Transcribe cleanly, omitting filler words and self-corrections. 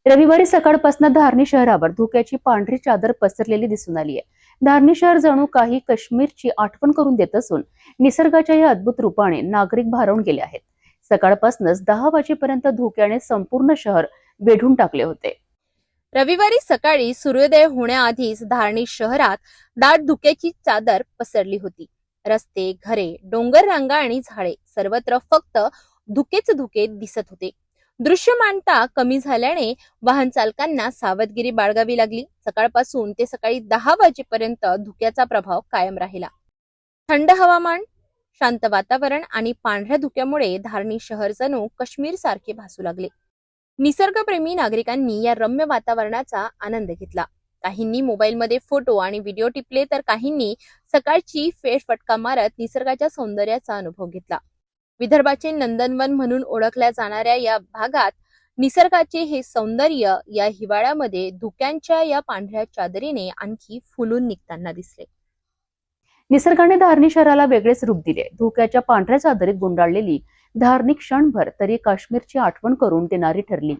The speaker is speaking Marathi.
रविवारी सकाळपासून धारणी शहरावर धुक्याची पांढरी चादर पसरलेली दिसून आली आहे। धारणी शहर जणू काही काश्मीरची आठवण करून देत असून निसर्गाच्या या अद्भुत रूपाने नागरिक भारावून गेले आहेत। सकाळपासूनच 10 वाजेपर्यंत धुक्याने संपूर्ण शहर वेढून टाकले होते। रविवारी सकाळी सूर्योदय होण्याआधीच धारणी शहरात दाट धुक्याची चादर पसरली होती। रस्ते, घरे, डोंगर रांगा आणि झाडे सर्वत्र फक्त धुकेच धुके दिसत होते। दृश्यमानता कमी झाल्याने वाहन चालकांना सावधगिरी बाळगावी लागली। सकाळपासून ते सकाळी 10 वाजेपर्यंत धुक्याचा प्रभाव कायम राहिला। थंड हवामान, शांत वातावरण आणि पांढऱ्या धुक्यामुळे धारणी शहर जणू काश्मीर सारखे भासू लागले। निसर्गप्रेमी नागरिकांनी या रम्य वातावरणाचा आनंद घेतला। काहींनी मोबाईलमध्ये फोटो आणि व्हिडिओ टिपले तर काहींनी सकाळची फेरफटका मारत निसर्गाच्या सौंदर्याचा अनुभव घेतला। विदर्भाचे नंदनवन म्हणून ओळखल्या जाणाऱ्या या भागात निसर्गाचे हे सौंदर्य या हिवाळ्यामध्ये धुक्यांच्या या पांढऱ्या चादरीने आणखी फुलून निघताना दिसले। निसर्गाने धारणी शहराला वेगळेच रूप दिले। धुक्याच्या पांढऱ्या चादरीत गुंडाळलेली धारणी क्षणभर तरी काश्मीरची आठवण करून देणारी ठरली।